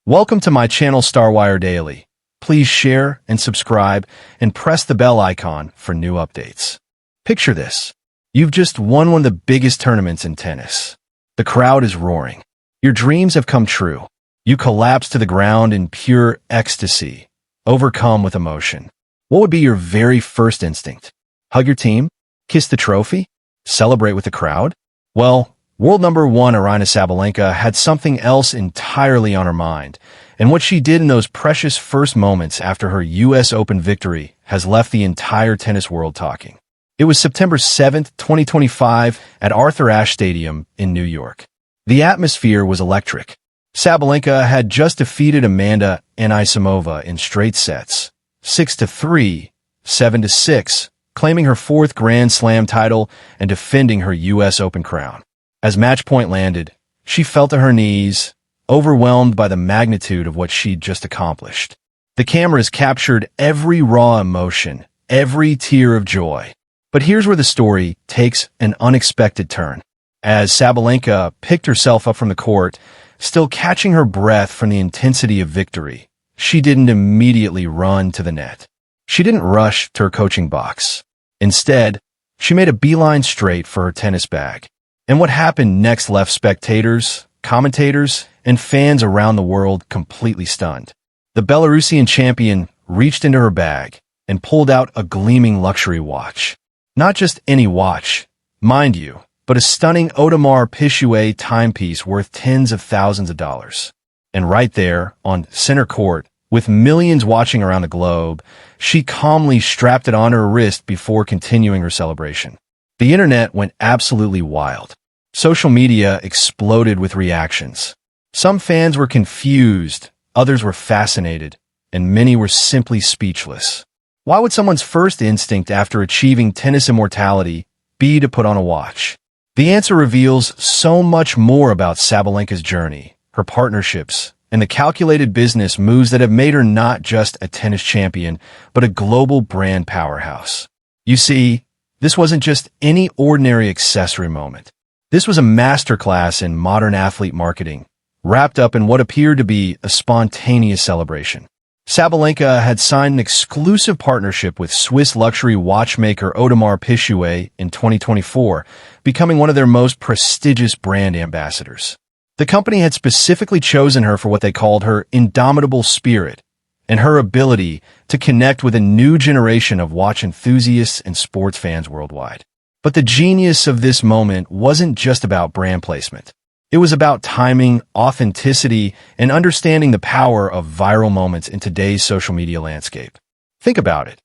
Welcome to my channel StarWire Daily. Please share and subscribe and press the bell icon for new updates. Picture this. You've just won one of the biggest tournaments in tennis. The crowd is roaring. Your dreams have come true. You collapse to the ground in pure ecstasy, overcome with emotion. What would be your very first instinct? Hug your team? Kiss the trophy? Celebrate with the crowd? Well, world number one Aryna Sabalenka had something else entirely on her mind, and what she did in those precious first moments after her US Open victory has left the entire tennis world talking. It was September 7th, 2025 at Arthur Ashe Stadium in New York. The atmosphere was electric. Sabalenka had just defeated Amanda Anisimova in straight sets, 6-3, 7-6, claiming her fourth Grand Slam title and defending her US Open crown. As match point landed, she fell to her knees, overwhelmed by the magnitude of what she'd just accomplished. The cameras captured every raw emotion, every tear of joy. But here's where the story takes an unexpected turn. As Sabalenka picked herself up from the court, still catching her breath from the intensity of victory, she didn't immediately run to the net. She didn't rush to her coaching box. Instead, she made a beeline straight for her tennis bag. And what happened next left spectators, commentators, and fans around the world completely stunned. The Belarusian champion reached into her bag and pulled out a gleaming luxury watch. Not just any watch, mind you, but a stunning Audemars Piguet timepiece worth tens of thousands of dollars. And right there, on center court, with millions watching around the globe, she calmly strapped it on her wrist before continuing her celebration. The internet went absolutely wild. Social media exploded with reactions. Some fans were confused, others were fascinated, and many were simply speechless. Why would someone's first instinct after achieving tennis immortality be to put on a watch? The answer reveals so much more about Sabalenka's journey, her partnerships, and the calculated business moves that have made her not just a tennis champion, but a global brand powerhouse. You see, this wasn't just any ordinary accessory moment. This was a masterclass in modern athlete marketing, wrapped up in what appeared to be a spontaneous celebration. Sabalenka had signed an exclusive partnership with Swiss luxury watchmaker Audemars Piguet in 2024, becoming one of their most prestigious brand ambassadors. The company had specifically chosen her for what they called her indomitable spirit and her ability to connect with a new generation of watch enthusiasts and sports fans worldwide. But the genius of this moment wasn't just about brand placement. It was about timing, authenticity, and understanding the power of viral moments in today's social media landscape. Think about it.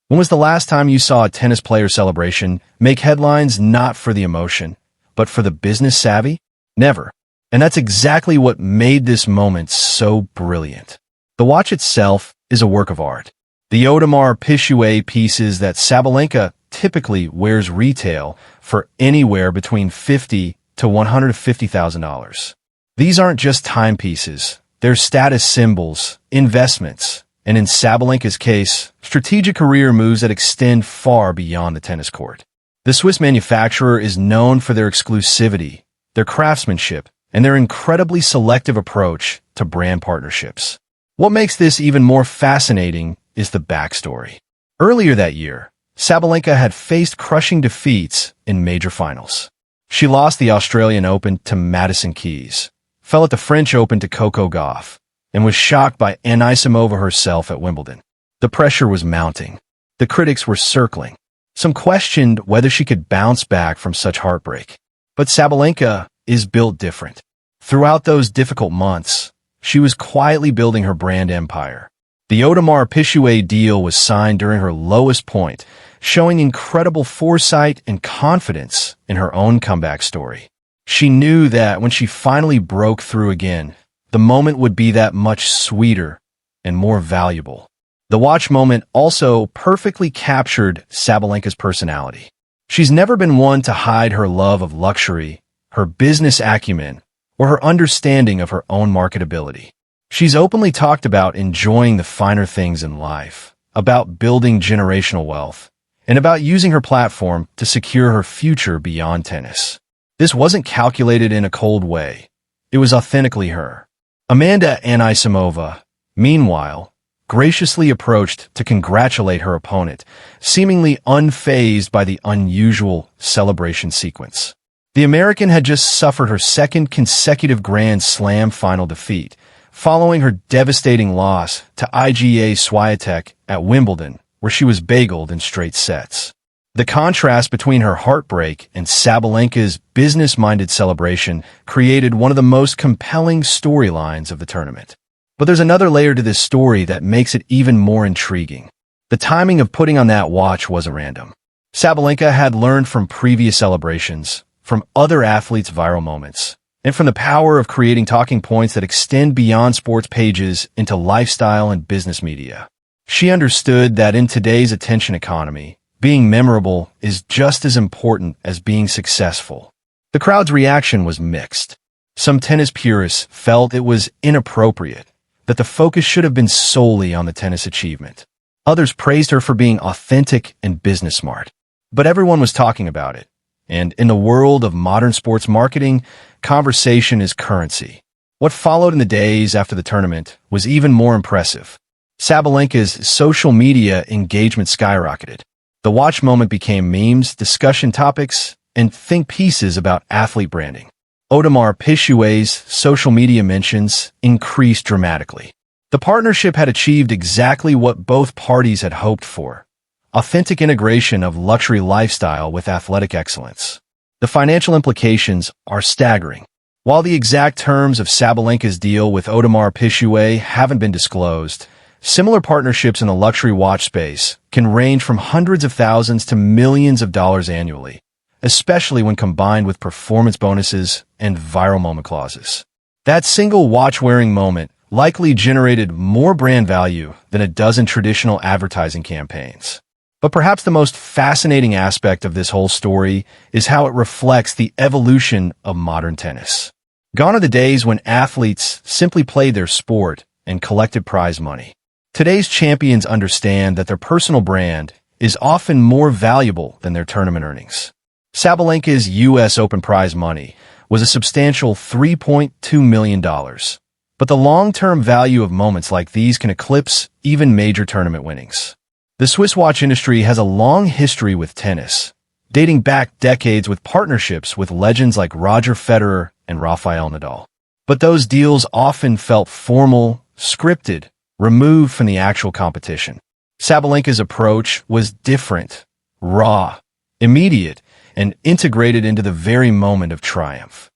When was the last time you saw a tennis player celebration make headlines not for the emotion, but for the business savvy? Never. And that's exactly what made this moment so brilliant. The watch itself is a work of art. The Audemars Piguet pieces that Sabalenka typically wears retail for anywhere between $50,000 to $150,000. These aren't just timepieces, they're status symbols, investments, and in Sabalenka's case, strategic career moves that extend far beyond the tennis court. The Swiss manufacturer is known for their exclusivity, their craftsmanship, and their incredibly selective approach to brand partnerships. What makes this even more fascinating is the backstory. Earlier that year, Sabalenka had faced crushing defeats in major finals. She lost the Australian Open to Madison Keys, fell at the French Open to Coco Gauff, and was shocked by Anisimova herself at Wimbledon. The pressure was mounting. The critics were circling. Some questioned whether she could bounce back from such heartbreak. But Sabalenka is built different. Throughout those difficult months, she was quietly building her brand empire. The Audemars Piguet deal was signed during her lowest point, showing incredible foresight and confidence in her own comeback story. She knew that when she finally broke through again, the moment would be that much sweeter and more valuable. The watch moment also perfectly captured Sabalenka's personality. She's never been one to hide her love of luxury, her business acumen, or her understanding of her own marketability. She's openly talked about enjoying the finer things in life, about building generational wealth, and about using her platform to secure her future beyond tennis. This wasn't calculated in a cold way. It was authentically her. Amanda Anisimova, meanwhile, graciously approached to congratulate her opponent, seemingly unfazed by the unusual celebration sequence. The American had just suffered her second consecutive Grand Slam final defeat, following her devastating loss to Iga Swiatek at Wimbledon, where she was bageled in straight sets. The contrast between her heartbreak and Sabalenka's business-minded celebration created one of the most compelling storylines of the tournament. But there's another layer to this story that makes it even more intriguing. The timing of putting on that watch wasn't random. Sabalenka had learned from previous celebrations, from other athletes' viral moments, and from the power of creating talking points that extend beyond sports pages into lifestyle and business media. She understood that in today's attention economy, being memorable is just as important as being successful. The crowd's reaction was mixed. Some tennis purists felt it was inappropriate, that the focus should have been solely on the tennis achievement. Others praised her for being authentic and business smart. But everyone was talking about it. And in the world of modern sports marketing, conversation is currency. What followed in the days after the tournament was even more impressive. Sabalenka's social media engagement skyrocketed. The watch moment became memes, discussion topics, and think pieces about athlete branding. Audemars Piguet's social media mentions increased dramatically. The partnership had achieved exactly what both parties had hoped for: authentic integration of luxury lifestyle with athletic excellence. The financial implications are staggering. While the exact terms of Sabalenka's deal with Audemars Piguet haven't been disclosed, similar partnerships in the luxury watch space can range from hundreds of thousands to millions of dollars annually, especially when combined with performance bonuses and viral moment clauses. That single watch-wearing moment likely generated more brand value than a dozen traditional advertising campaigns. But perhaps the most fascinating aspect of this whole story is how it reflects the evolution of modern tennis. Gone are the days when athletes simply played their sport and collected prize money. Today's champions understand that their personal brand is often more valuable than their tournament earnings. Sabalenka's US Open prize money was a substantial $3.2 million. But the long-term value of moments like these can eclipse even major tournament winnings. The Swiss watch industry has a long history with tennis, dating back decades with partnerships with legends like Roger Federer and Rafael Nadal. But those deals often felt formal, scripted, removed from the actual competition. Sabalenka's approach was different, raw, immediate, and integrated into the very moment of triumph.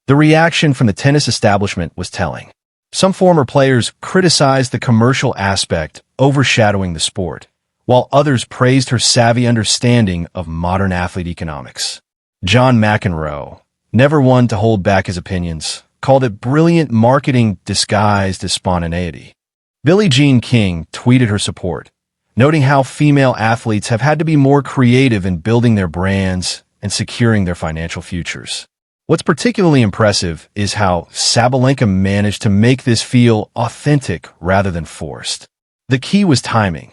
The reaction from the tennis establishment was telling. Some former players criticized the commercial aspect, overshadowing the sport, while others praised her savvy understanding of modern athlete economics. John McEnroe, never one to hold back his opinions, called it brilliant marketing disguised as spontaneity. Billie Jean King tweeted her support, noting how female athletes have had to be more creative in building their brands and securing their financial futures. What's particularly impressive is how Sabalenka managed to make this feel authentic rather than forced. The key was timing.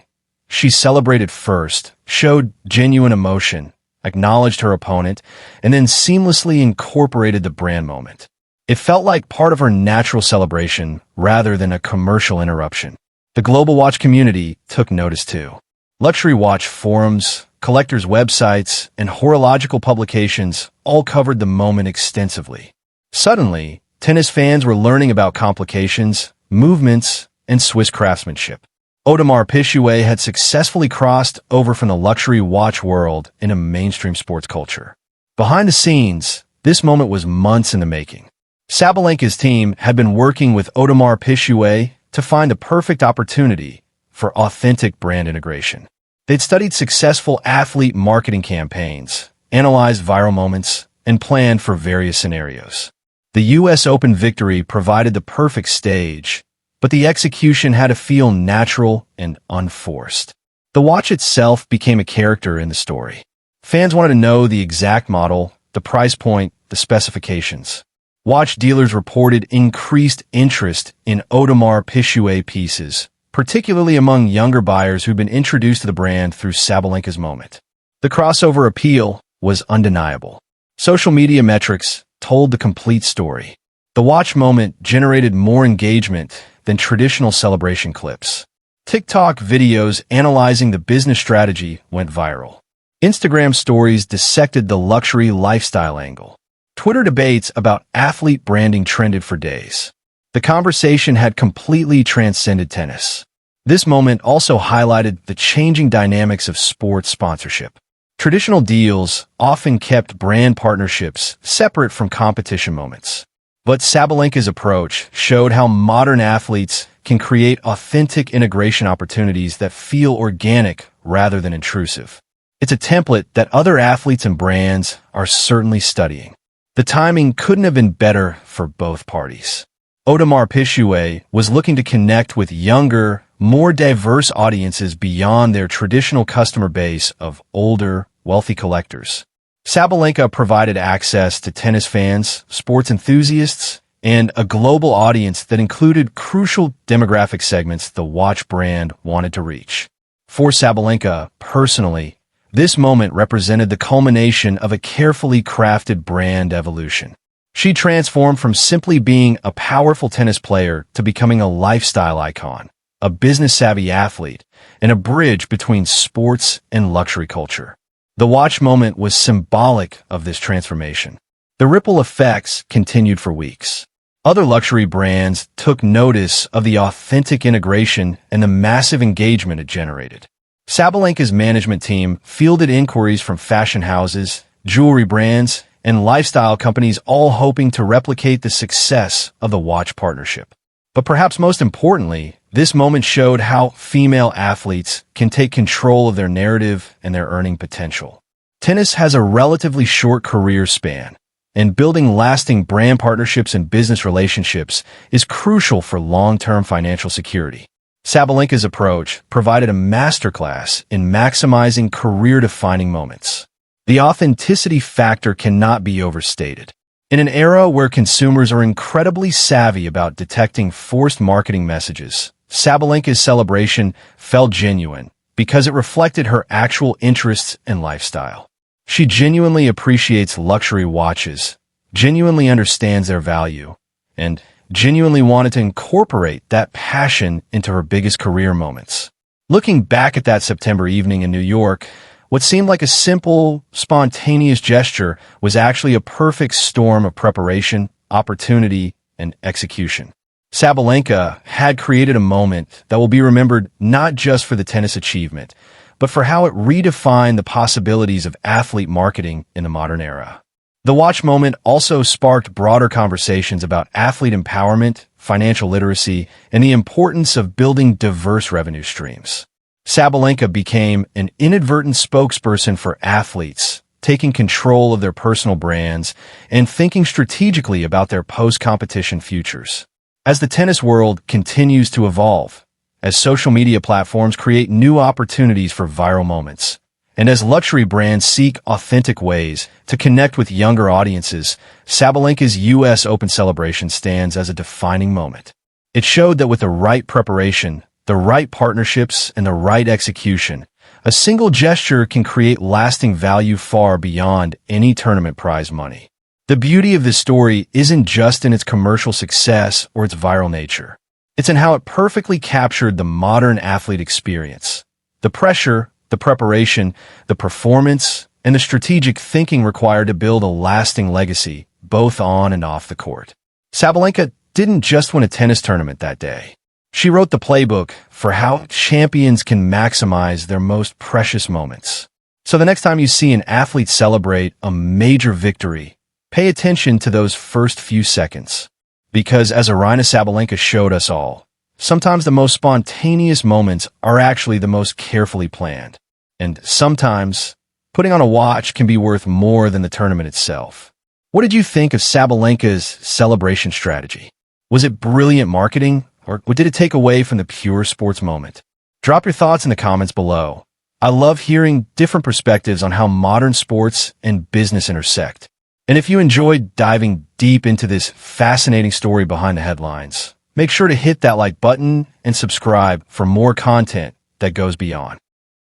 She celebrated first, showed genuine emotion, acknowledged her opponent, and then seamlessly incorporated the brand moment. It felt like part of her natural celebration rather than a commercial interruption. The global watch community took notice too. Luxury watch forums, collectors' websites, and horological publications all covered the moment extensively. Suddenly, tennis fans were learning about complications, movements, and Swiss craftsmanship. Audemars Piguet had successfully crossed over from the luxury watch world into mainstream sports culture. Behind the scenes, this moment was months in the making. Sabalenka's team had been working with Audemars Piguet to find the perfect opportunity for authentic brand integration. They'd studied successful athlete marketing campaigns, analyzed viral moments, and planned for various scenarios. The US Open victory provided the perfect stage, but the execution had to feel natural and unforced. The watch itself became a character in the story. Fans wanted to know the exact model, the price point, the specifications. Watch dealers reported increased interest in Audemars Piguet pieces, particularly among younger buyers who'd been introduced to the brand through Sabalenka's moment. The crossover appeal was undeniable. Social media metrics told the complete story. The watch moment generated more engagement than traditional celebration clips. TikTok videos analyzing the business strategy went viral. Instagram stories dissected the luxury lifestyle angle. Twitter debates about athlete branding trended for days. The conversation had completely transcended tennis. This moment also highlighted the changing dynamics of sports sponsorship. Traditional deals often kept brand partnerships separate from competition moments. But Sabalenka's approach showed how modern athletes can create authentic integration opportunities that feel organic rather than intrusive. It's a template that other athletes and brands are certainly studying. The timing couldn't have been better for both parties. Audemars Piguet was looking to connect with younger, more diverse audiences beyond their traditional customer base of older, wealthy collectors. Sabalenka provided access to tennis fans, sports enthusiasts, and a global audience that included crucial demographic segments the watch brand wanted to reach. For Sabalenka, personally, this moment represented the culmination of a carefully crafted brand evolution. She transformed from simply being a powerful tennis player to becoming a lifestyle icon, a business-savvy athlete, and a bridge between sports and luxury culture. The watch moment was symbolic of this transformation. The ripple effects continued for weeks. Other luxury brands took notice of the authentic integration and the massive engagement it generated. Sabalenka's management team fielded inquiries from fashion houses, jewelry brands, and lifestyle companies, all hoping to replicate the success of the watch partnership. But perhaps most importantly, this moment showed how female athletes can take control of their narrative and their earning potential. Tennis has a relatively short career span, and building lasting brand partnerships and business relationships is crucial for long-term financial security. Sabalenka's approach provided a masterclass in maximizing career-defining moments. The authenticity factor cannot be overstated. In an era where consumers are incredibly savvy about detecting forced marketing messages, Sabalenka's celebration felt genuine because it reflected her actual interests and lifestyle. She genuinely appreciates luxury watches, genuinely understands their value, and genuinely wanted to incorporate that passion into her biggest career moments. Looking back at that September evening in New York, what seemed like a simple, spontaneous gesture was actually a perfect storm of preparation, opportunity, and execution. Sabalenka had created a moment that will be remembered not just for the tennis achievement, but for how it redefined the possibilities of athlete marketing in the modern era. The watch moment also sparked broader conversations about athlete empowerment, financial literacy, and the importance of building diverse revenue streams. Sabalenka became an inadvertent spokesperson for athletes, taking control of their personal brands and thinking strategically about their post-competition futures. As the tennis world continues to evolve, as social media platforms create new opportunities for viral moments, and as luxury brands seek authentic ways to connect with younger audiences, Sabalenka's US Open celebration stands as a defining moment. It showed that with the right preparation, the right partnerships, and the right execution, a single gesture can create lasting value far beyond any tournament prize money. The beauty of this story isn't just in its commercial success or its viral nature. It's in how it perfectly captured the modern athlete experience. The pressure, the preparation, the performance, and the strategic thinking required to build a lasting legacy, both on and off the court. Sabalenka didn't just win a tennis tournament that day. She wrote the playbook for how champions can maximize their most precious moments. So the next time you see an athlete celebrate a major victory, pay attention to those first few seconds. Because as Aryna Sabalenka showed us all, sometimes the most spontaneous moments are actually the most carefully planned. And sometimes, putting on a watch can be worth more than the tournament itself. What did you think of Sabalenka's celebration strategy? Was it brilliant marketing? Or did it take away from the pure sports moment? Drop your thoughts in the comments below. I love hearing different perspectives on how modern sports and business intersect. And if you enjoyed diving deep into this fascinating story behind the headlines, make sure to hit that like button and subscribe for more content that goes beyond.